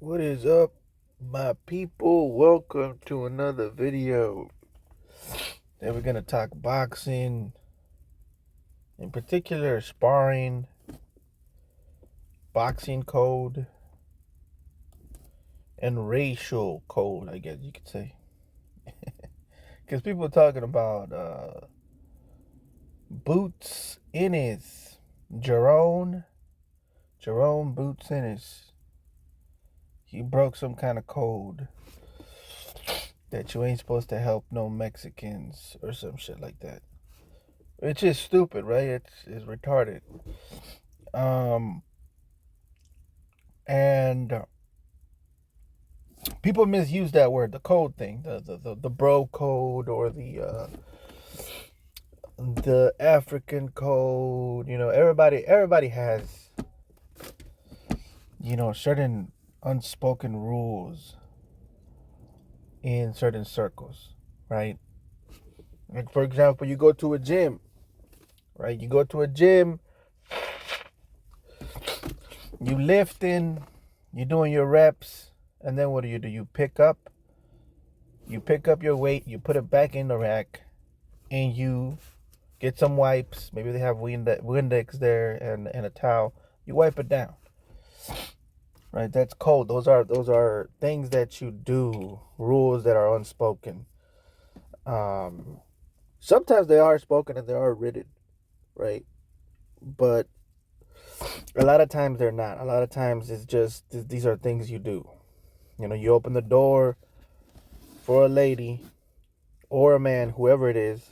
What is up, my people? Welcome to another video. Today we're gonna talk boxing, in particular sparring, boxing code, and racial code, I guess you could say. Because people are talking about Boots Ennis, Jerome Boots Ennis. He broke some kind of code that you ain't supposed to help no Mexicans or some shit like that. It's just stupid, right? It's retarded. Um, and people misuse that word, the code thing, the bro code or the African code. Everybody has certain unspoken rules in certain circles, right? Like for example, you go to a gym, right? You go to a gym, you lifting, you doing your reps, and then what do? You pick up your weight, you put it back in the rack, and you get some wipes. Maybe they have Windex there and a towel. You wipe it down, right? That's code. Those are things that you do, rules that are unspoken. Um, Sometimes they are spoken and they are written, right? But a lot of times they're not. A lot of times it's just these are things you do. You open the door for a lady or a man, whoever it is,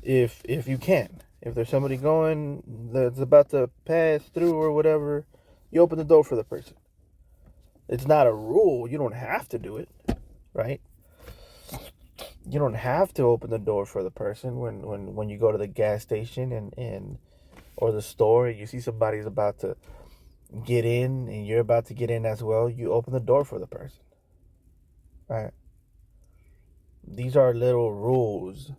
if you can. If there's somebody going that's about to pass through or whatever, you open the door for the person. It's not a rule. You don't have to do it, right? You don't have to open the door for the person when you go to the gas station and or the store and you see somebody's about to get in and you're about to get in as well. You open the door for the person, right? These are little rules,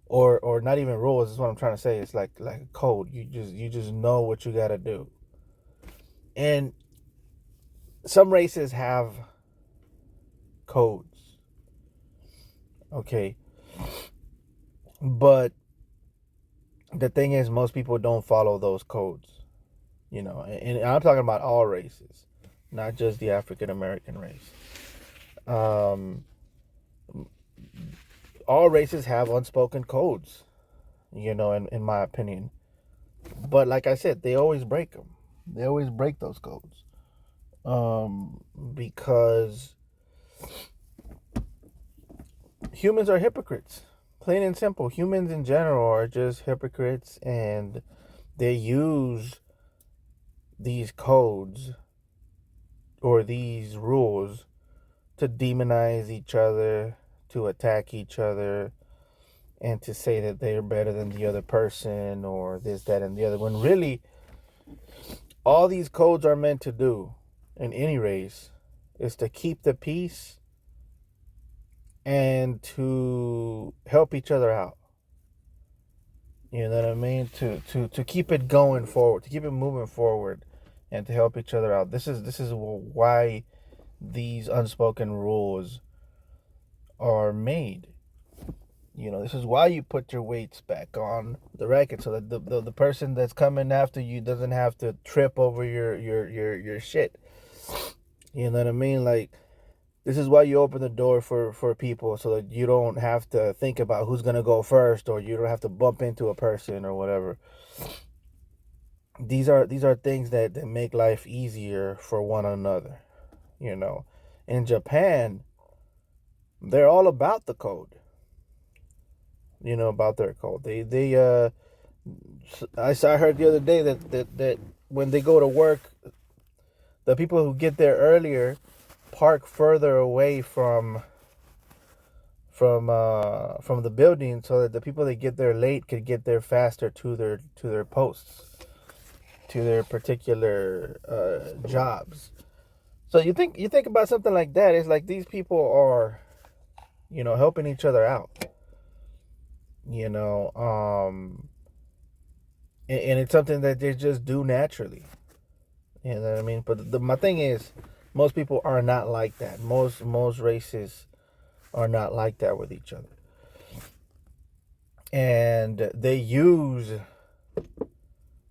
or not even rules. Is what I'm trying to say. It's like a code. You just know what you got to do. And some races have codes, okay, but the thing is, most people don't follow those codes. And I'm talking about all races, not just the African American race. Um, all races have unspoken codes, in my opinion. But like I said, they always break them. They always break those codes. Because humans are hypocrites. Plain and simple. Humans in general are just hypocrites, and they use these codes or these rules to demonize each other, to attack each other, and to say that they're better than the other person or this, that, and the other. When really, all these codes are meant to do in any race is to keep the peace and to help each other out. You know what I mean? To keep it going forward, to keep it moving forward, and to help each other out. This is why these unspoken rules are made. This is why you put your weights back on the racket so that the person that's coming after you doesn't have to trip over your shit. You know what I mean? Like, this is why you open the door for people so that you don't have to think about who's gonna go first or you don't have to bump into a person or whatever. These are things that make life easier for one another. You know. In Japan, they're all about the code. About their code. I heard the other day that when they go to work, the people who get there earlier park further away from the building so that the people that get there late could get there faster to their posts, to their particular jobs. So you think about something like that. It's like these people are, helping each other out. You know, and it's something that they just do naturally. You know what I mean? But my thing is, most people are not like that. Most races are not like that with each other, and they use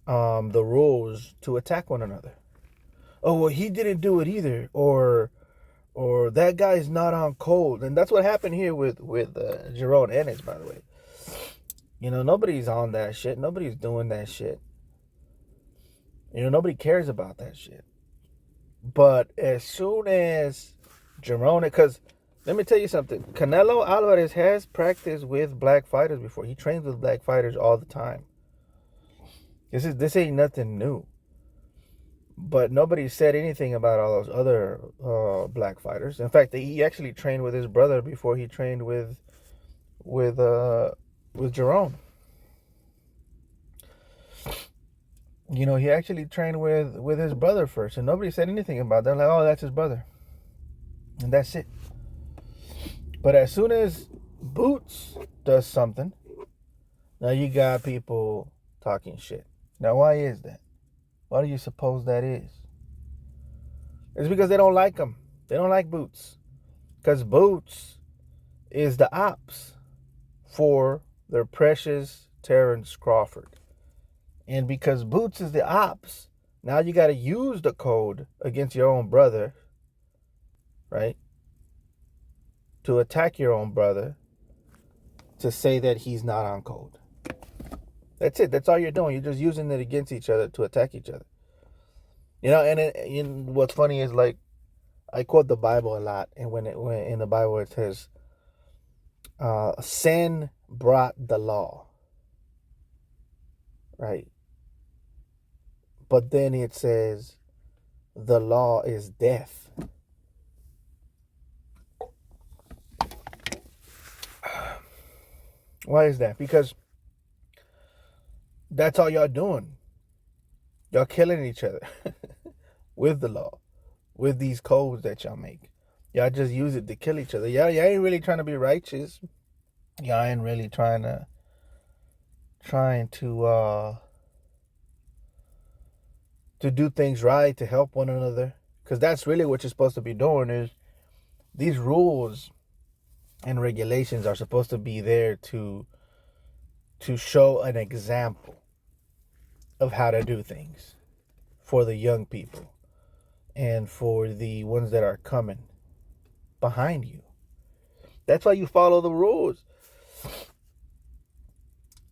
the rules to attack one another. Oh well, he didn't do it either, or that guy's not on code, and that's what happened here with Jerome Ennis, by the way. You know, nobody's on that shit. Nobody's doing that shit. You know, nobody cares about that shit. But as soon as Jerome, because let me tell you something, Canelo Alvarez has practiced with black fighters before. He trains with black fighters all the time. This ain't nothing new. But nobody said anything about all those other black fighters. In fact, he actually trained with his brother before he trained with Jerome. You know, he actually trained with his brother first, and nobody said anything about that. Like, oh, that's his brother, and that's it. But as soon as Boots does something, now you got people talking shit. Now, why is that? Why do you suppose that is? It's because they don't like him. They don't like Boots. Because Boots is the ops for their precious Terrence Crawford. And because Boots is the ops, now you got to use the code against your own brother, right? To attack your own brother, to say that he's not on code. That's it. That's all you're doing. You're just using it against each other to attack each other. You know, and what's funny is, like, I quote the Bible a lot, and when in the Bible it says, sin brought the law, right? But then it says, the law is death. Why is that? Because that's all y'all doing. Y'all killing each other with the law, with these codes that y'all make. Y'all just use it to kill each other. Y'all ain't really trying to be righteous. Y'all ain't really trying to do things right, to help one another. Because that's really what you're supposed to be doing. Is these rules and regulations are supposed to be there to show an example of how to do things for the young people and for the ones that are coming behind you. That's why you follow the rules.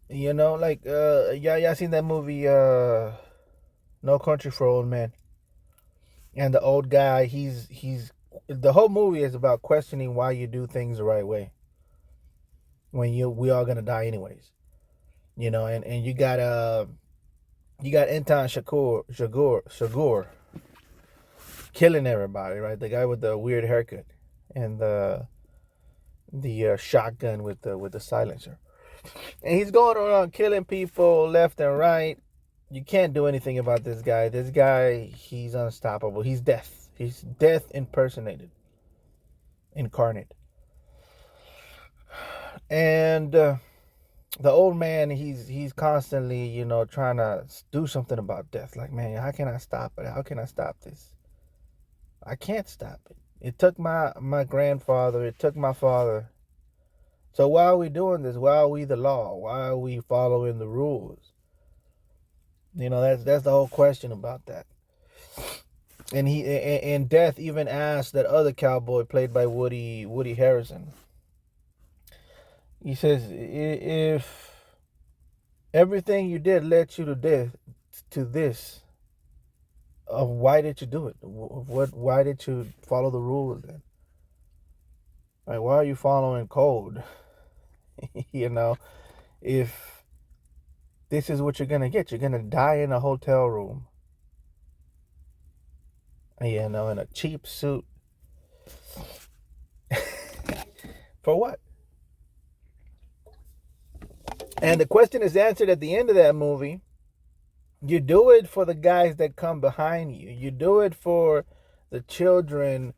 You know, like y'all seen that movie No Country for Old Men? And the old guy, he's the whole movie is about questioning why you do things the right way when we all gonna die anyways. You know, and you got Anton Chigurh killing everybody, right? The guy with the weird haircut and the shotgun with the silencer. And he's going around killing people left and right. You can't do anything about this guy. This guy, he's unstoppable. He's death. He's death incarnate. And the old man, he's constantly, you know, trying to do something about death. Like, man, how can I stop it? How can I stop this? I can't stop it. It took my grandfather. It took my father. So why are we doing this? Why are we the law? Why are we following the rules? You know, that's the whole question about that. And Death even asked that other cowboy played by Woody Harrelson. He says, if everything you did led you to death, to this, why did you do it? Why did you follow the rules then? Right? Why are you following code? You know, if this is what you're gonna get, you're gonna die in a hotel room. You know, in a cheap suit. For what? And the question is answered at the end of that movie. You do it for the guys that come behind you. You do it for the children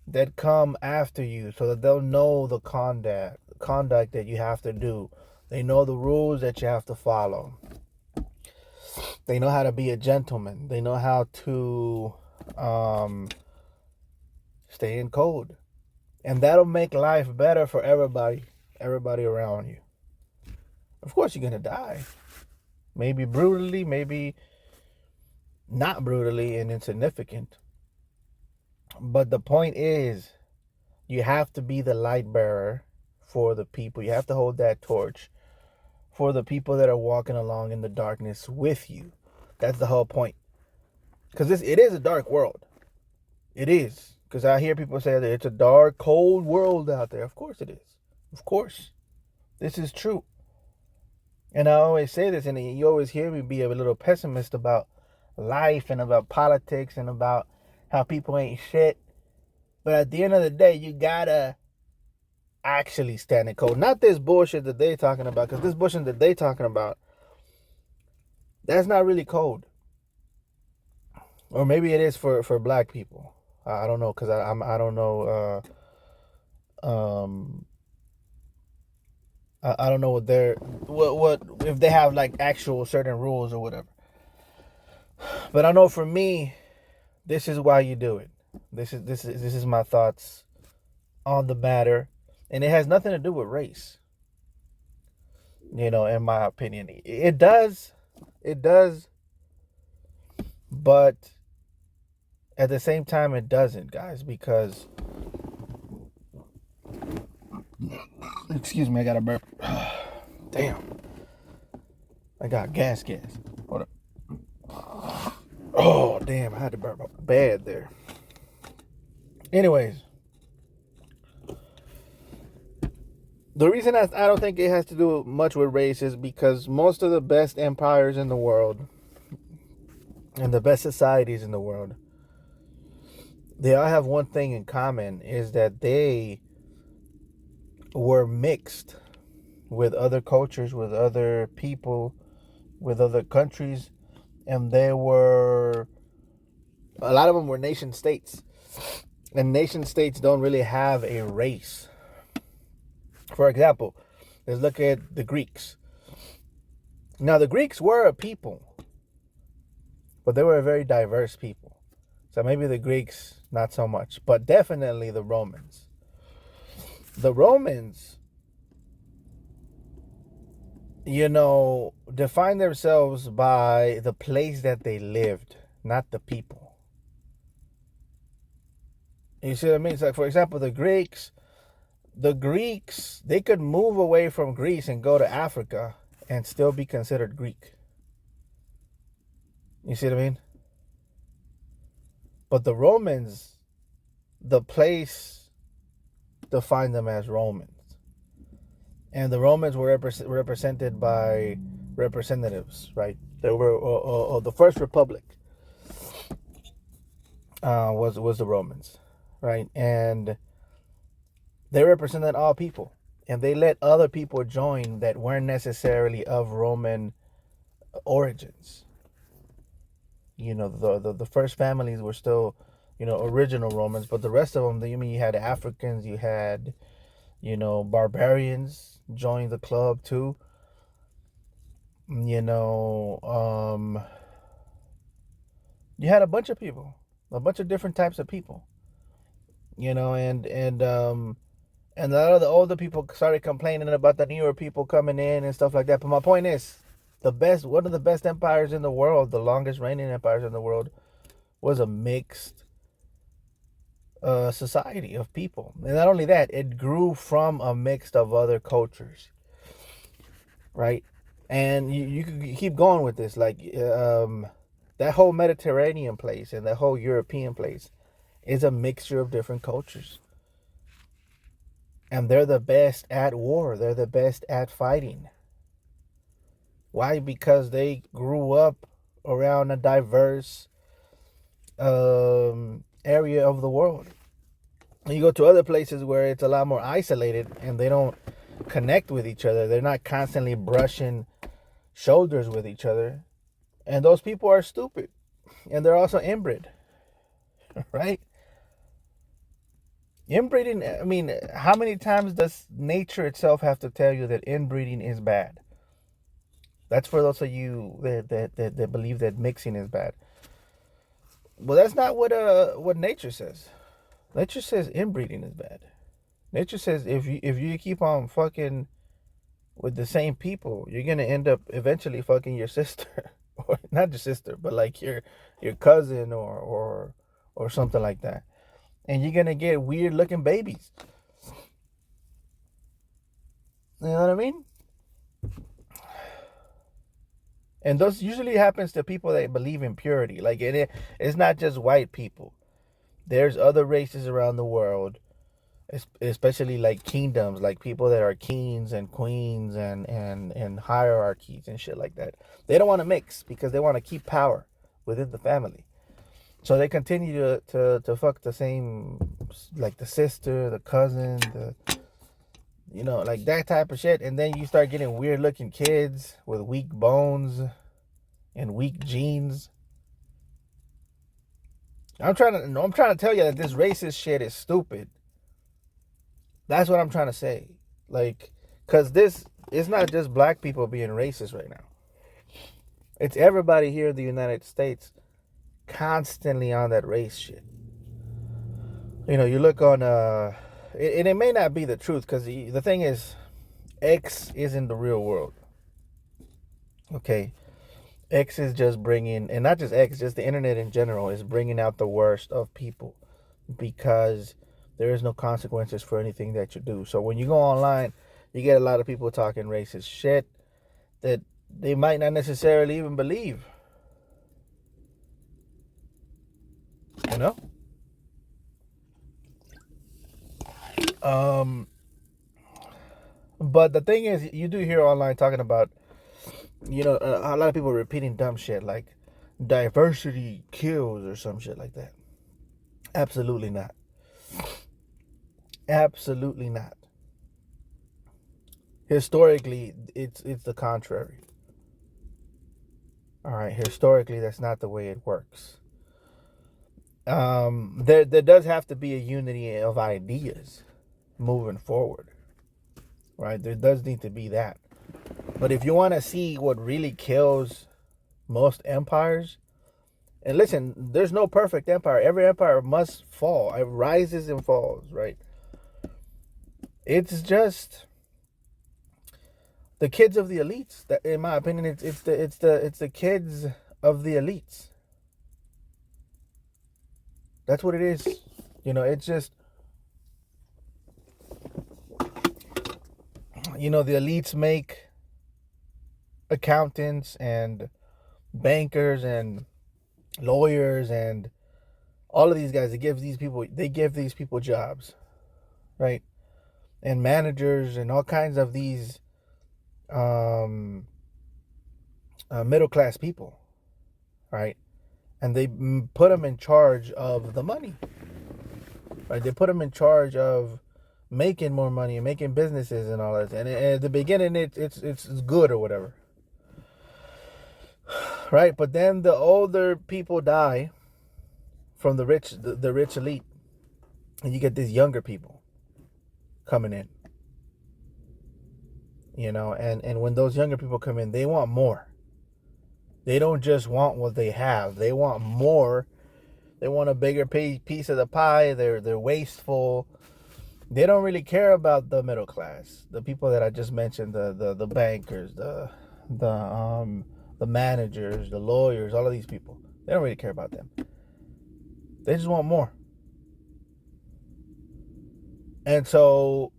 that come after you, so that they'll know the conduct that you have to do. They know the rules that you have to follow. They know how to be a gentleman. They know how to stay in code. And that'll make life better for everybody around you. Of course, you're going to die. Maybe brutally, maybe not brutally and insignificant. But the point is, you have to be the light bearer for the people. You have to hold that torch for the people that are walking along in the darkness with you. That's the whole point. Because it is a dark world. It is. Because I hear people say that it's a dark, cold world out there. Of course it is. Of course. This is true. And I always say this, and you always hear me be a little pessimist about life and about politics and about how people ain't shit. But at the end of the day, you gotta actually stand in code. Not this bullshit that they talking about, because this bullshit that they talking about, that's not really code. Or maybe it is for black people. I don't know, because I don't know. I don't know what if they have like actual certain rules or whatever. But I know for me, this is why you do it. This is my thoughts on the matter, and it has nothing to do with race. In my opinion, it does, but at the same time, it doesn't, guys, because excuse me, I got a burp. Damn, I got gas. Hold up. Oh, damn, I had to burp bad there. Anyways, the reason I don't think it has to do much with race is because most of the best empires in the world and the best societies in the world, they all have one thing in common, is that they were mixed with other cultures, with other people, with other countries, and a lot of them were nation states. And nation states don't really have a race. For example, let's look at the Greeks. Now, the Greeks were a people, but they were a very diverse people. So maybe the Greeks, not so much, but definitely the Romans. The Romans, defined themselves by the place that they lived, not the people. You see what I mean? It's like, for example, the Greeks, they could move away from Greece and go to Africa and still be considered Greek. You see what I mean? But the Romans, the place defined them as Romans. And the Romans were represented by representatives, right? They were the first republic was the Romans, right? And they represented all people, and they let other people join that weren't necessarily of Roman origins. The first families were still, original Romans, but the rest of them, you had Africans, you had, barbarians join the club too. You had a bunch of people, a bunch of different types of people. And a lot of the older people started complaining about the newer people coming in and stuff like that. But my point is, one of the best empires in the world, the longest reigning empires in the world, was a mixed society of people. And not only that, it grew from a mix of other cultures, right? And you could keep going with this, like that whole Mediterranean place and that whole European place is a mixture of different cultures. And they're the best at war. They're the best at fighting. Why? Because they grew up around a diverse area of the world. And you go to other places where it's a lot more isolated and they don't connect with each other. They're not constantly brushing shoulders with each other. And those people are stupid. And they're also inbred. Right? Inbreeding, I mean, how many times does nature itself have to tell you that inbreeding is bad? That's for those of you that believe that mixing is bad. Well, that's not what nature says. Nature says inbreeding is bad. Nature says if you keep on fucking with the same people, you're gonna end up eventually fucking your sister, or not your sister, but like your cousin or something like that, and you're gonna get weird looking babies. You know what I mean? And those usually happens to people that believe in purity. Like it's not just white people. There's other races around the world, especially like kingdoms, like people that are kings and queens and hierarchies and shit like that. They don't want to mix because they want to keep power within the family. So they continue to fuck the same, like the sister, the cousin, like that type of shit. And then you start getting weird looking kids with weak bones and weak genes. I'm trying to tell you that this racist shit is stupid. That's what I'm trying to say. Like, because this is not just black people being racist right now. It's everybody here in the United States constantly on that race shit. You look on, and it may not be the truth, because the thing is, X isn't the real world. Okay? X is just bringing, and not just X, just the internet in general is bringing out the worst of people, because there is no consequences for anything that you do. So when you go online, you get a lot of people talking racist shit that they might not necessarily even believe. You know? But the thing is, you do hear online talking about, a lot of people repeating dumb shit like diversity kills or some shit like that. Absolutely not. Absolutely not. Historically, it's the contrary. All right, historically, that's not the way it works. There does have to be a unity of ideas moving forward, right? There does need to be that. But if you want to see what really kills most empires, and listen, there's no perfect empire. Every empire must fall. It rises and falls, right? It's just the kids of the elites. That, in my opinion, it's the kids of the elites. That's what it is. It's just, the elites make accountants and bankers and lawyers and all of these guys. They give these people jobs, right? And managers and all kinds of these middle class people, right? And they put them in charge of the money, right? They put them in charge of making more money and making businesses and all that. And at the beginning, it's good or whatever, right? But then the older people die from the rich elite, and you get these younger people coming in. And when those younger people come in, they want more. They don't just want what they have. They want more. They want a bigger piece of the pie. They're wasteful. They don't really care about the middle class. The people that I just mentioned, the bankers, the managers, the lawyers, all of these people. They don't really care about them. They just want more. And so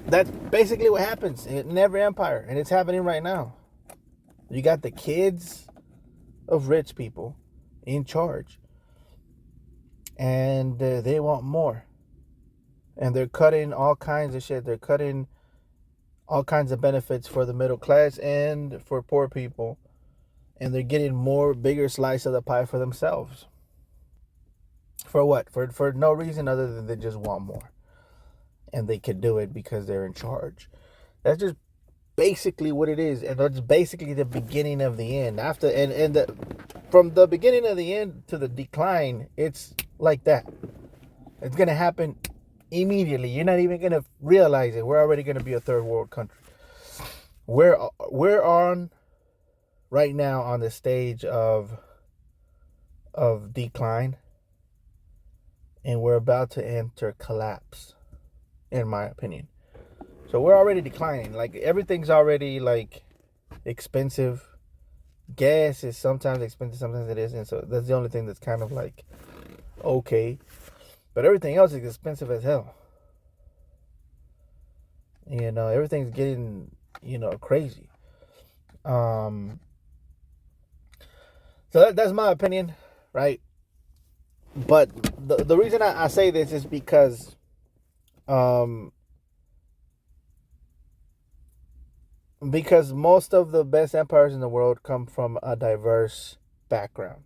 that's basically what happens in every empire. And it's happening right now. You got the kids of rich people in charge. And they want more. And they're cutting all kinds of shit. They're cutting all kinds of benefits for the middle class and for poor people. And they're getting bigger slice of the pie for themselves. For what? For no reason other than they just want more. And they can do it because they're in charge. That's just basically what it is, and that's basically the beginning of the end. From the beginning of the end to the decline, it's like that. It's gonna happen immediately. You're not even gonna realize it. We're already gonna be a third world country. We're on right now on the stage of decline, and we're about to enter collapse, in my opinion. So we're already declining. Like everything's already like expensive. Gas is sometimes expensive, sometimes it isn't. So that's the only thing that's kind of like okay. But everything else is expensive as hell. Everything's getting, crazy. Um, so that's my opinion, right? But the reason I say this is because um, because most of the best empires in the world come from a diverse background.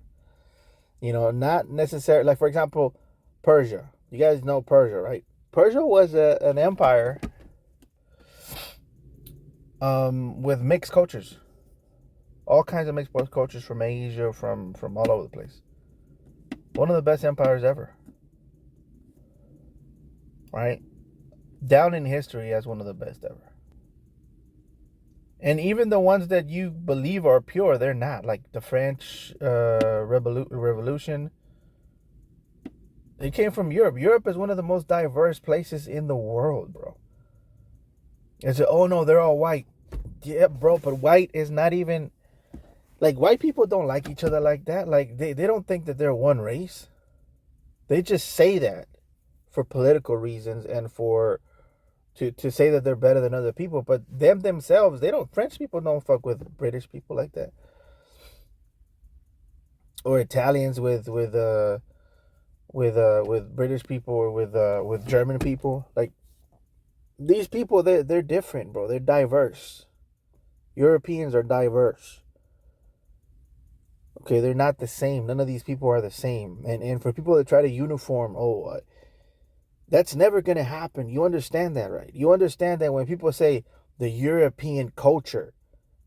Not necessarily, like, for example, Persia. You guys know Persia, right? Persia was an empire with mixed cultures, all kinds of mixed cultures from Asia, from all over the place. One of the best empires ever, right? Down in history as one of the best ever. And even the ones that you believe are pure, they're not. Like the French Revolution, it came from Europe. Europe is one of the most diverse places in the world, bro. It's oh no, they're all white. Yeah, bro, but white is not even like white people don't like each other like that. Like they don't think that they're one race. They just say that for political reasons and for to say that they're better than other people, but them themselves, they don't. French people don't fuck with British people like that, or Italians with British people, or with German people. Like these people, they're different, bro. They're diverse. Europeans are diverse. Okay, they're not the same. None of these people are the same. And for people that try to uniform, that's never going to happen. You understand that, right? You understand that when people say the European culture,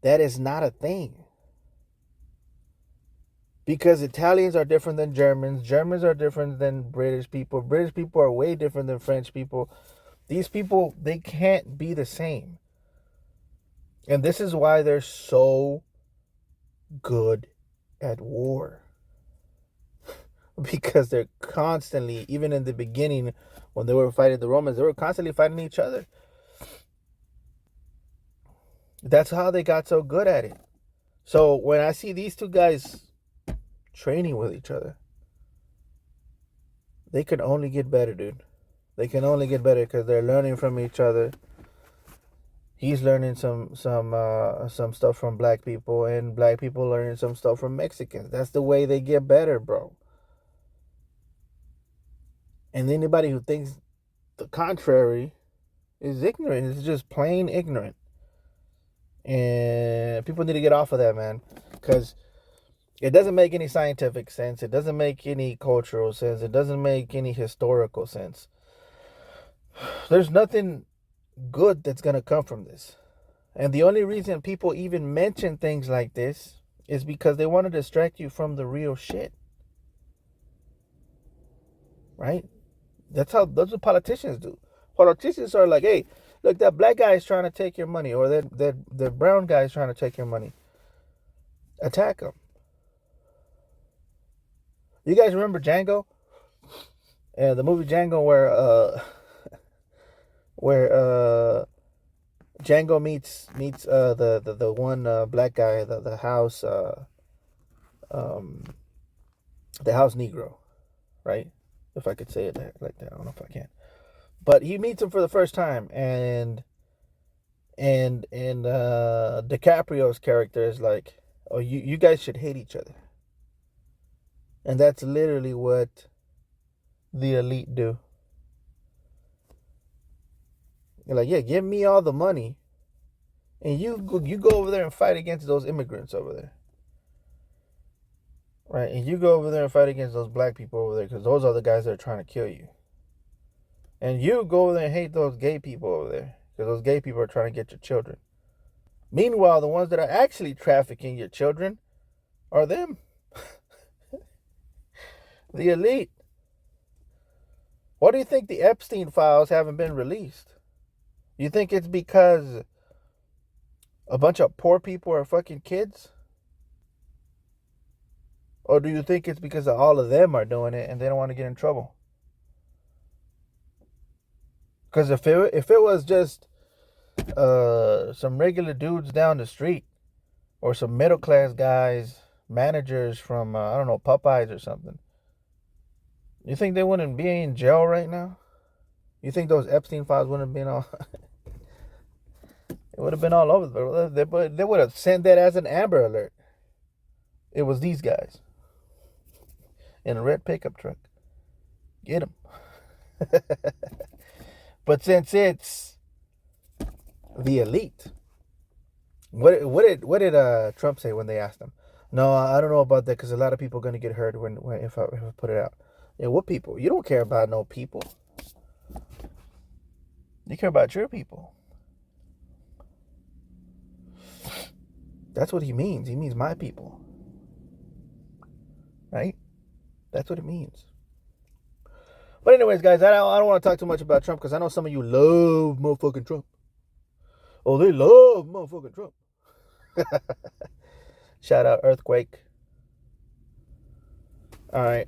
that is not a thing. Because Italians are different than Germans. Germans are different than British people. British people are way different than French people. These people, they can't be the same. And this is why they're so good at war. Because they're constantly, even in the beginning, when they were fighting the Romans, they were constantly fighting each other. That's how they got so good at it. So when I see these two guys training with each other, they can only get better, dude. They can only get better because they're learning from each other. He's learning some stuff from black people, and black people learning some stuff from Mexicans. That's the way they get better, bro. And anybody who thinks the contrary is ignorant. It's just plain ignorant. And people need to get off of that, man, because it doesn't make any scientific sense. It doesn't make any cultural sense. It doesn't make any historical sense. There's nothing good that's going to come from this. And the only reason people even mention things like this is because they want to distract you from the real shit. Right? That's what politicians do. Politicians are like, hey, look, that black guy is trying to take your money, or that brown guy is trying to take your money. Attack him. You guys remember Django? And the movie Django where Django meets the one black guy, the house um the house Negro, right? If I could say it like that, I don't know if I can. But he meets him for the first time, and DiCaprio's character is like, oh, you guys should hate each other. And that's literally what the elite do. You're like, yeah, give me all the money, and you go over there and fight against those immigrants over there, right? And you go over there and fight against those black people over there, because those are the guys that are trying to kill you. And you go over there and hate those gay people over there, because those gay people are trying to get your children. Meanwhile, the ones that are actually trafficking your children are them. The elite. Why do you think the Epstein files haven't been released? You think it's because A bunch of poor people are fucking kids? Or do you think it's because all of them are doing it and they don't want to get in trouble? Because if it was just some regular dudes down the street, or some middle class guys, managers from I don't know, Popeyes or something, you think they wouldn't be in jail right now? You think those Epstein files wouldn't have been all? It would have been all over. They would have sent that as an Amber Alert. It was these guys in a red pickup truck. Get them. But since it's the elite, what did Trump say when they asked him? No, I don't know about that because a lot of people are gonna get hurt when if I put it out. Yeah, what people? You don't care about no people. You care about your people. That's what he means. He means my people. Right? That's what it means. But anyways, guys, I don't want to talk too much about Trump because I know some of you love motherfucking Trump. Oh, they love motherfucking Trump. Shout out Earthquake. All right.